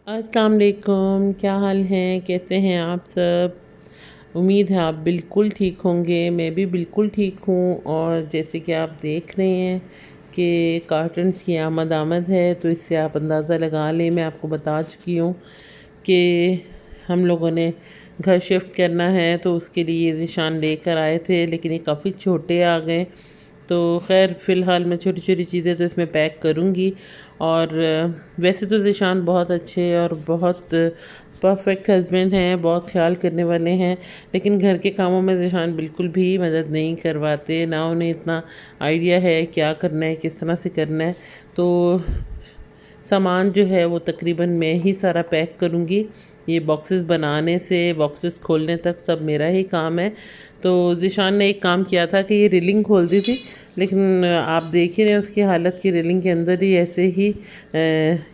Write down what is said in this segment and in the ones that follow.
अस्सलाम वालेकुम, क्या हाल हैं? कैसे हैं आप सब? उम्मीद है आप बिल्कुल ठीक होंगे। मैं भी बिल्कुल ठीक हूँ। और जैसे कि आप देख रहे हैं कि कार्टन्स की आमद है, तो इससे आप अंदाज़ा लगा लें, मैं आपको बता चुकी हूँ कि हम लोगों ने घर शिफ्ट करना है, तो उसके लिए ज़ीशान लेकर आए थे, लेकिन ये काफ़ी छोटे आ गए। तो ख़ैर फ़िलहाल मैं छोटी-छोटी चीज़ें तो इसमें पैक करूँगी। और वैसे तो ज़ीशान बहुत अच्छे और बहुत परफ़ेक्ट हस्बैंड हैं, बहुत ख़्याल करने वाले हैं, लेकिन घर के कामों में ज़ीशान बिल्कुल भी मदद नहीं करवाते, ना उन्हें इतना आइडिया है क्या करना है, किस तरह से करना है। तो सामान जो है वो तकरीबन मैं ही सारा पैक करूँगी। ये बॉक्सेस बनाने से बॉक्सेस खोलने तक सब मेरा ही काम है। तो ज़ीशान ने एक काम किया था कि ये रेलिंग खोल दी थी, लेकिन आप देख ही रहे हैं उसकी हालत की रेलिंग के अंदर ही ऐसे ही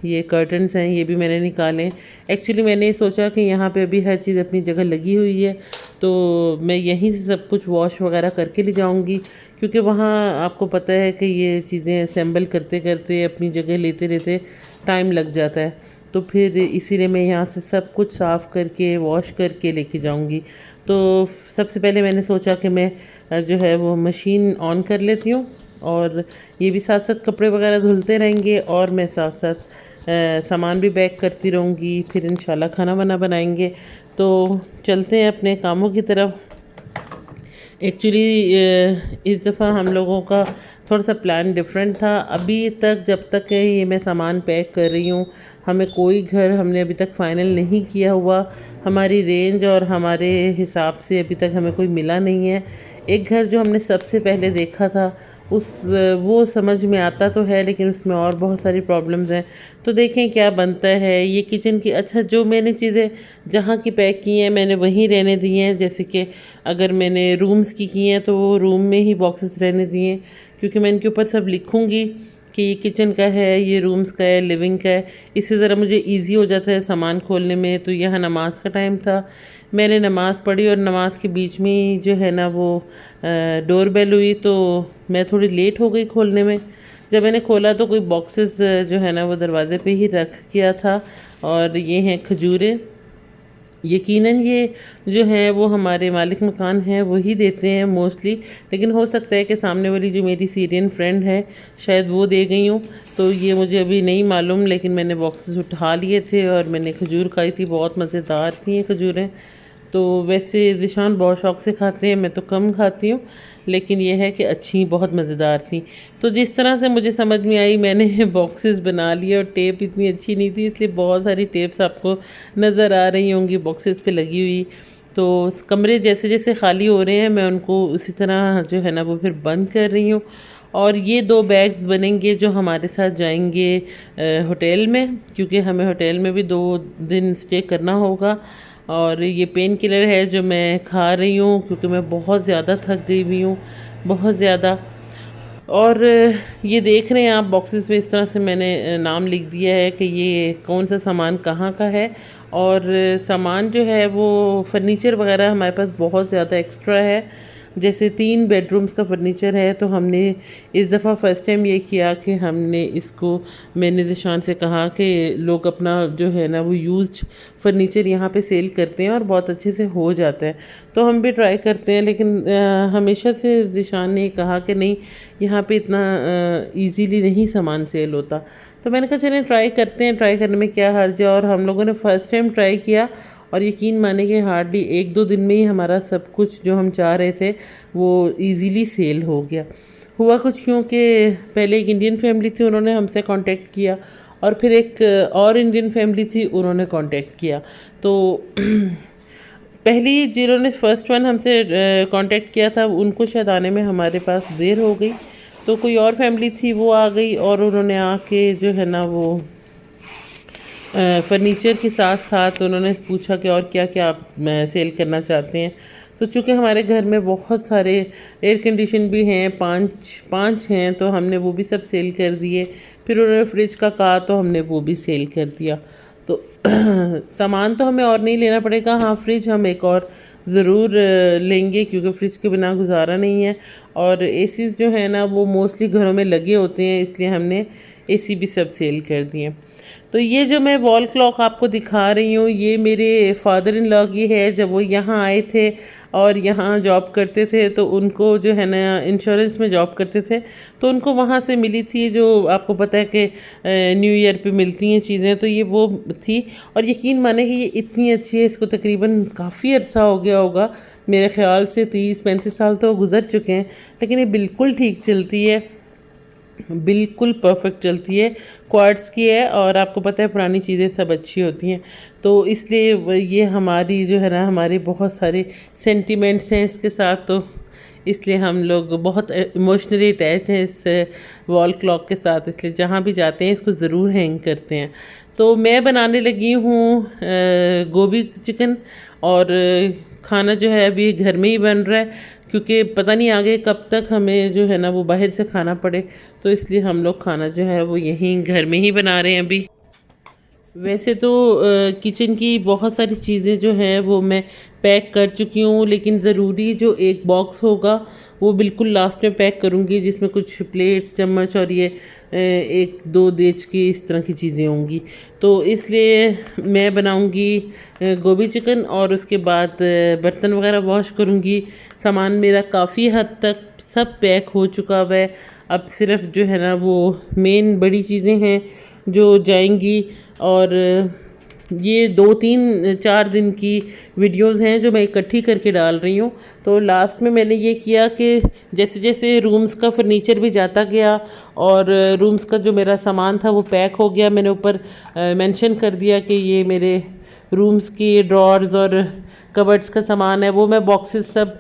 ये कर्टन्स हैं, ये भी मैंने निकाले। एक्चुअली मैंने ये सोचा कि यहाँ पे अभी हर चीज़ अपनी जगह लगी हुई है, तो मैं यहीं से सब कुछ वॉश वगैरह करके ले जाऊँगी, क्योंकि वहाँ आपको पता है कि ये चीज़ें असेंबल करते-करते अपनी जगह लेते-लेते टाइम लग जाता है। तो फिर इसीलिए मैं यहाँ से सब कुछ साफ़ करके वॉश करके लेके जाऊँगी। तो सबसे पहले मैंने सोचा कि मैं जो है वो मशीन ऑन कर लेती हूँ, और ये भी साथ-साथ कपड़े वगैरह धुलते रहेंगे और मैं साथ-साथ सामान भी पैक करती रहूँगी। फिर इंशाल्लाह खाना वाना बनाएँगे। तो चलते हैं अपने कामों की तरफ। एक्चुअली इस दफ़ा हम लोगों का थोड़ा सा प्लान डिफरेंट था। अभी तक जब तक ये मैं सामान पैक कर रही हूँ, हमें कोई घर हमने अभी तक फ़ाइनल नहीं किया हुआ। हमारी रेंज और हमारे हिसाब से अभी तक हमें कोई मिला नहीं है। एक घर जो हमने सबसे पहले देखा था, उस वो समझ में आता तो है, लेकिन उसमें और बहुत सारी प्रॉब्लम्स हैं। तो देखें क्या बनता है। ये किचन की अच्छा जो मैंने चीज़ें जहाँ की पैक की हैं मैंने वहीं रहने दी हैं। जैसे कि अगर मैंने रूम्स की हैं तो वो रूम में ही बॉक्सेस रहने दिए, क्योंकि मैं इनके ऊपर सब लिखूँगी कि ये किचन का है, ये रूम्स का है, लिविंग का है। इससे ज़रा मुझे ईज़ी हो जाता है सामान खोलने में। तो यहाँ नमाज़ का टाइम था, मैंने नमाज़ पढ़ी और नमाज़ के बीच में ही जो है ना वो डोर बेल हुई, तो मैं थोड़ी लेट हो गई खोलने में। जब मैंने खोला तो कोई बॉक्सेस जो है ना वो दरवाज़े पे ही रख किया था, और ये हैं खजूरें। यकीनन ये जो है वो हमारे मालिक मकान हैं वही देते हैं मोस्टली, लेकिन हो सकता है कि सामने वाली जो मेरी सीरियन फ्रेंड है शायद वो दे गई हूँ, तो ये मुझे अभी नहीं मालूम। लेकिन मैंने बॉक्सेस उठा लिए थे और मैंने खजूर खाई थी, बहुत मज़ेदार थी ये खजूरें। तो वैसे ज़ीशान बहुत शौक़ से खाते हैं, मैं तो कम खाती हूँ, लेकिन ये है कि अच्छी बहुत मज़ेदार थी। तो जिस तरह से मुझे समझ में आई मैंने बॉक्सेस बना लिए, और टेप इतनी अच्छी नहीं थी इसलिए बहुत सारी टेप्स आपको नज़र आ रही होंगी बॉक्सेस पे लगी हुई। तो कमरे जैसे-जैसे खाली हो रहे हैं मैं उनको उसी तरह जो है ना वो फिर बंद कर रही हूँ। और ये 2 बैग्स बनेंगे जो हमारे साथ जाएँगे होटल में, क्योंकि हमें होटल में भी 2 दिन स्टे करना होगा। और ये पेन किलर है जो मैं खा रही हूँ, क्योंकि मैं बहुत ज़्यादा थक गई हुई हूँ, बहुत ज़्यादा। और ये देख रहे हैं आप बॉक्सेस पे इस तरह से मैंने नाम लिख दिया है कि ये कौन सा सामान कहाँ का है। और सामान जो है वो फर्नीचर वगैरह हमारे पास बहुत ज़्यादा एक्स्ट्रा है। जैसे 3 बेडरूम्स का फर्नीचर है, तो हमने इस दफ़ा फ़र्स्ट टाइम ये किया कि हमने इसको, मैंने ज़ीशान से कहा कि लोग अपना जो है ना वो यूज्ड फर्नीचर यहाँ पे सेल करते हैं और बहुत अच्छे से हो जाता है, तो हम भी ट्राई करते हैं। लेकिन हमेशा से ज़ीशान ने कहा कि नहीं, यहाँ पे इतना ईज़िली नहीं सामान सेल होता। तो मैंने कहा चलें ट्राई करते हैं, ट्राई करने में क्या हर्ज है। और हम लोगों ने फ़र्स्ट टाइम ट्राई किया, और यकीन माने कि हार्डली 1-2 दिन में ही हमारा सब कुछ जो हम चाह रहे थे वो ईज़िली सेल हो गया। हुआ कुछ यूँ कि पहले एक इंडियन फैमिली थी, उन्होंने हमसे कांटेक्ट किया, और फिर एक और इंडियन फैमिली थी, उन्होंने कांटेक्ट किया। तो पहली जिन्होंने फर्स्ट वन हमसे कांटेक्ट किया था उनको शायद आने में हमारे पास देर हो गई, तो कोई और फैमिली थी वो आ गई, और उन्होंने आके जो है ना वो फर्नीचर के साथ साथ उन्होंने पूछा कि और क्या क्या आप सेल करना चाहते हैं। तो चूँकि हमारे घर में बहुत सारे एयर कंडीशन भी हैं, 5 हैं, तो हमने वो भी सब सेल कर दिए। फिर उन्होंने फ्रिज का कहा तो हमने वो भी सेल कर दिया। तो सामान तो हमें और नहीं लेना पड़ेगा। हाँ, फ्रिज हम एक और ज़रूर लेंगे, क्योंकि फ्रिज के बिना गुजारा नहीं है। और एसीज़ जो है ना वो मोस्टली घरों में लगे होते हैं, इसलिए हमने एसी भी सब सेल कर दिए। तो ये जो मैं वॉल क्लॉक आपको दिखा रही हूँ, ये मेरे फादर इन लॉ की है। जब वो यहाँ आए थे और यहाँ जॉब करते थे तो उनको जो है ना इंश्योरेंस में जॉब करते थे, तो उनको वहाँ से मिली थी, जो आपको पता है कि न्यू ईयर पे मिलती हैं चीज़ें, तो ये वो थी। और यकीन माने कि ये इतनी अच्छी है, इसको तकरीबन काफ़ी अर्सा हो गया होगा, मेरे ख्याल से 30-35 साल तो गुजर चुके हैं, लेकिन ये बिल्कुल ठीक चलती है, बिल्कुल परफेक्ट चलती है। क्वार्ट्स की है और आपको पता है पुरानी चीज़ें सब अच्छी होती हैं, तो इसलिए ये हमारी जो है ना, हमारे बहुत सारे सेंटिमेंट्स हैं इसके साथ, तो इसलिए हम लोग बहुत इमोशनली अटैच हैं इस वॉल क्लॉक के साथ, इसलिए जहाँ भी जाते हैं इसको ज़रूर हैंग करते हैं। तो मैं बनाने लगी हूँ गोभी चिकन, और खाना जो है अभी घर में ही बन रहा है, क्योंकि पता नहीं आगे कब तक हमें जो है ना वो बाहर से खाना पड़े, तो इसलिए हम लोग खाना जो है वो यहीं घर में ही बना रहे हैं अभी। वैसे तो किचन की बहुत सारी चीज़ें जो हैं वो मैं पैक कर चुकी हूँ, लेकिन ज़रूरी जो एक बॉक्स होगा वो बिल्कुल लास्ट में पैक करूँगी, जिसमें कुछ प्लेट्स, चम्मच और ये 1-2 देच की इस तरह की चीज़ें होंगी। तो इसलिए मैं बनाऊँगी गोभी चिकन, और उसके बाद बर्तन वगैरह वॉश करूँगी। सामान मेरा काफ़ी हद तक सब पैक हो चुका हुआ है, अब सिर्फ जो है ना वो मेन बड़ी चीज़ें हैं जो जाएंगी। और ये 2-3-4 दिन की वीडियोस हैं जो मैं इकट्ठी करके डाल रही हूँ। तो लास्ट में मैंने ये किया कि जैसे जैसे रूम्स का फर्नीचर भी जाता गया और रूम्स का जो मेरा सामान था वो पैक हो गया, मैंने ऊपर मेंशन कर दिया कि ये मेरे रूम्स की ड्रॉर्स और कबर्ड्स का सामान है, वो मैं बॉक्सेस सब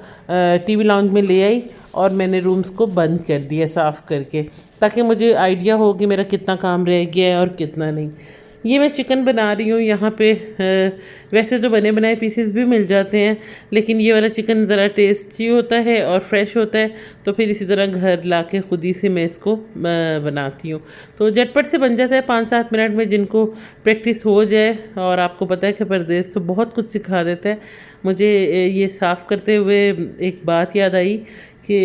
टीवी लाउंज में ले आई और मैंने रूम्स को बंद कर दिया साफ़ करके, ताकि मुझे आइडिया हो कि मेरा कितना काम रह गया है और कितना नहीं। ये मैं चिकन बना रही हूँ यहाँ पे। वैसे तो बने बनाए पीसेस भी मिल जाते हैं, लेकिन ये वाला चिकन ज़रा टेस्टी होता है और फ्रेश होता है, तो फिर इसी तरह घर लाके खुद ही से मैं इसको बनाती हूँ। तो झटपट से बन जाता है 5-7 मिनट में, जिनको प्रैक्टिस हो जाए। और आपको पता है कि परदेस तो बहुत कुछ सिखा देता है। मुझे ये साफ़ करते हुए एक बात याद आई कि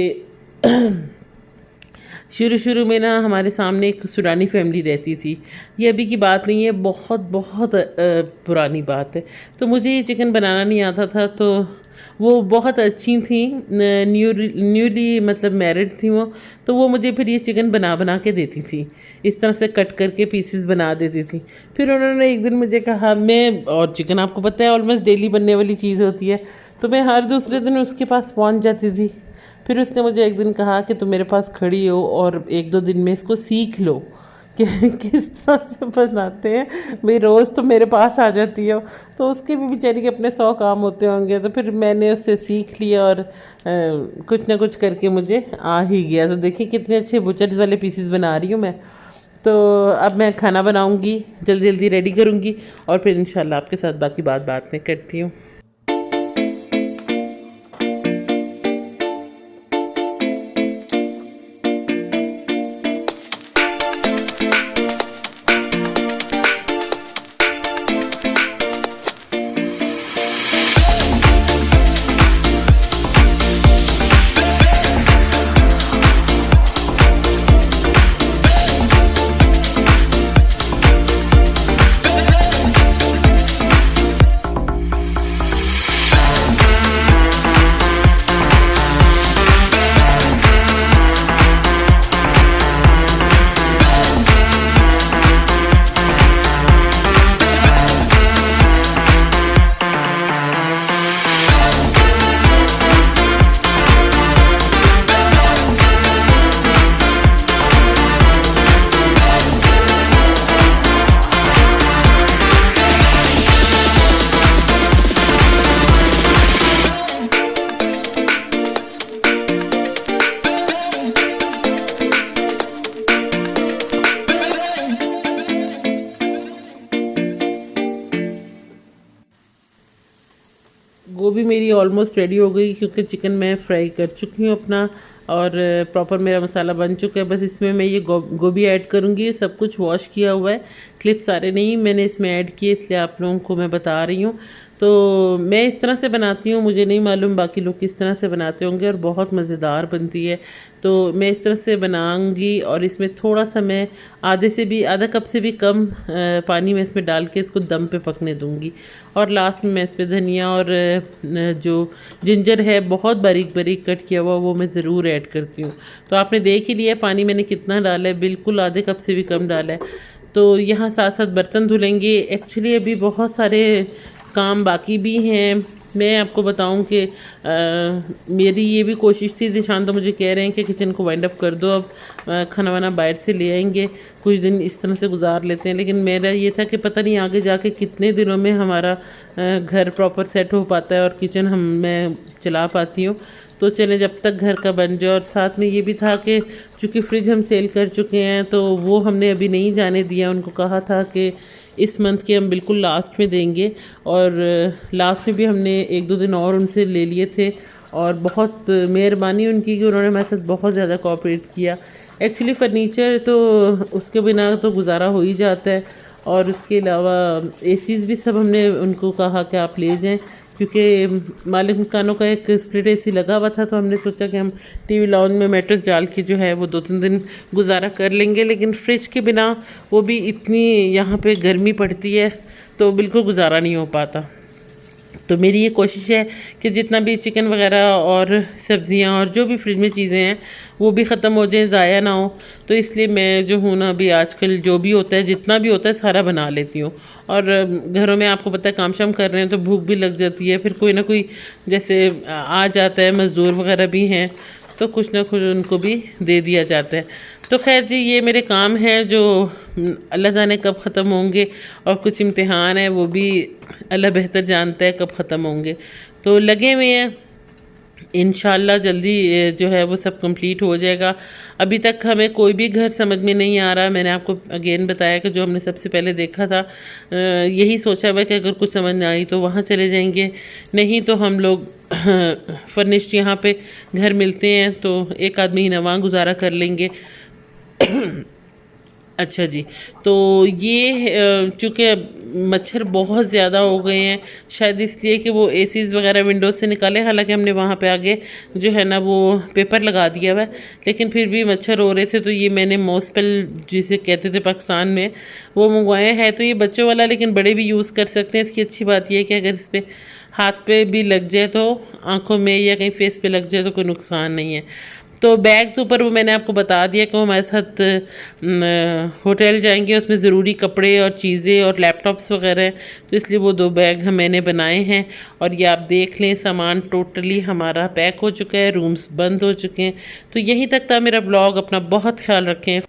शुरू शुरू में ना हमारे सामने एक सूडानी फैमिली रहती थी। ये अभी की बात नहीं है, बहुत बहुत पुरानी बात है। तो मुझे ये चिकन बनाना नहीं आता था, तो वो बहुत अच्छी थी, न्यूली मतलब मैरिड थी वो, तो वो मुझे फिर ये चिकन बना बना के देती थी, इस तरह से कट करके पीसेस बना देती थी। फिर उन्होंने एक दिन मुझे कहा, मैं और चिकन आपको पता है ऑलमोस्ट डेली बनने वाली चीज़ होती है, तो मैं हर दूसरे दिन उसके पास पहुंच जाती थी। फिर उसने मुझे एक दिन कहा कि तुम मेरे पास खड़ी हो और 1-2 दिन में इसको सीख लो कि किस तरह से बनाते हैं, भाई रोज़ तो मेरे पास आ जाती हो। तो उसके भी बेचारी के अपने 100 काम होते होंगे, तो फिर मैंने उससे सीख लिया और कुछ ना कुछ करके मुझे आ ही गया। तो देखिए कितने अच्छे बुचर्स वाले पीसेस बना रही हूँ मैं। तो अब मैं खाना बनाऊँगी, जल्दी जल्दी रेडी करूँगी और फिर इंशाल्लाह आपके साथ बाकी बात में करती हूँ। गोभी मेरी ऑलमोस्ट रेडी हो गई, क्योंकि चिकन मैं फ्राई कर चुकी हूँ अपना, और प्रॉपर मेरा मसाला बन चुका है। बस इसमें मैं ये गोभी ऐड करूँगी। सब कुछ वॉश किया हुआ है, क्लिप सारे नहीं मैंने इसमें ऐड किए, इसलिए आप लोगों को मैं बता रही हूँ। तो मैं इस तरह से बनाती हूँ, मुझे नहीं मालूम बाकी लोग किस तरह से बनाते होंगे, और बहुत मज़ेदार बनती है। तो मैं इस तरह से बनाऊंगी, और इसमें थोड़ा सा मैं आधा कप से भी कम पानी में इसमें डाल के इसको दम पे पकने दूंगी। और लास्ट में मैं इस पर धनिया और जो जिंजर है बहुत बारीक बारीक कट किया हुआ, वो मैं ज़रूर ऐड करती हूँ। तो आपने देख ही लिया पानी मैंने कितना डाला है, बिल्कुल आधे कप से भी कम डाला है। तो यहाँ साथ साथ बर्तन धुलेंगे। एक्चुअली अभी बहुत सारे काम बाकी भी हैं। मैं आपको बताऊं कि मेरी ये भी कोशिश थी, ज़ीशान तो मुझे कह रहे हैं कि किचन को वाइंड अप कर दो, अब खाना वाना बाहर से ले आएंगे, कुछ दिन इस तरह से गुजार लेते हैं। लेकिन मेरा ये था कि पता नहीं आगे जाके कितने दिनों में हमारा घर प्रॉपर सेट हो पाता है और किचन मैं चला पाती हूँ। तो चले जब तक घर का बन जाए। और साथ में ये भी था कि चूँकि फ्रिज हम सेल कर चुके हैं, तो वो हमने अभी नहीं जाने दिया। उनको कहा था कि इस मंथ के हम बिल्कुल लास्ट में देंगे, और लास्ट में भी हमने 1-2 दिन और उनसे ले लिए थे। और बहुत मेहरबानी उनकी कि उन्होंने हमारे साथ बहुत ज़्यादा कोऑपरेट किया। एक्चुअली फ़र्नीचर तो उसके बिना तो गुजारा हो ही जाता है, और उसके अलावा एसीज़ भी सब हमने उनको कहा कि आप ले जाएं, क्योंकि मालिक मकानों का एक स्प्लिट एसी लगा हुआ था। तो हमने सोचा कि हम टीवी लाउंज में मैट्रेस डाल के जो है वो 2-3 दिन गुजारा कर लेंगे। लेकिन फ्रिज के बिना वो भी इतनी यहाँ पे गर्मी पड़ती है, तो बिल्कुल गुजारा नहीं हो पाता। तो मेरी ये कोशिश है कि जितना भी चिकन वगैरह और सब्ज़ियाँ और जो भी फ्रिज में चीज़ें हैं वो भी ख़त्म हो जाएं, ज़ाया ना हो। तो इसलिए मैं जो हूँ ना, अभी आजकल जो भी होता है, जितना भी होता है, सारा बना लेती हूँ। और घरों में आपको पता है काम शाम कर रहे हैं तो भूख भी लग जाती है, फिर कोई ना कोई जैसे आ जाता है, मज़दूर वगैरह भी हैं, तो कुछ ना कुछ उनको भी दे दिया जाता है। तो खैर जी, ये मेरे काम हैं जो अल्लाह जाने कब ख़त्म होंगे, और कुछ इम्तिहान है वो भी अल्लाह बेहतर जानता है कब ख़त्म होंगे। तो लगे हुए हैं, इंशाल्लाह जल्दी जो है वो सब कंप्लीट हो जाएगा। अभी तक हमें कोई भी घर समझ में नहीं आ रहा। मैंने आपको अगेन बताया कि जो हमने सबसे पहले देखा था, यही सोचा हुआ कि अगर कुछ समझ ना आई तो वहाँ चले जाएंगे, नहीं तो हम लोग फर्निश्ड यहाँ पे घर मिलते हैं तो एक आदमी ही ना वहाँ गुजारा कर लेंगे। अच्छा जी, तो ये चूँकि मच्छर बहुत ज़्यादा हो गए हैं, शायद इसलिए कि वो एसीज़ वगैरह विंडोज़ से निकाले। हालांकि हमने वहाँ पे आगे जो है ना वो पेपर लगा दिया हुआ है, लेकिन फिर भी मच्छर हो रहे थे। तो ये मैंने मॉस्पेल जिसे कहते थे पाकिस्तान में, वो मंगवाए हैं। तो ये बच्चों वाला, लेकिन बड़े भी यूज़ कर सकते हैं। इसकी अच्छी बात यह है कि अगर इस पर हाथ पे भी लग जाए तो आँखों में या कहीं फेस पे लग जाए तो कोई नुकसान नहीं है। तो बैग्स ऊपर वो मैंने आपको बता दिया कि वो हमारे साथ होटल जाएंगे, उसमें ज़रूरी कपड़े और चीज़ें और लैपटॉप्स वगैरह हैं, तो इसलिए वो 2 बैग मैंने बनाए हैं। और ये आप देख लें, सामान टोटली हमारा पैक हो चुका है, रूम्स बंद हो चुके हैं। तो यहीं तक था मेरा ब्लॉग। अपना बहुत ख्याल रखें।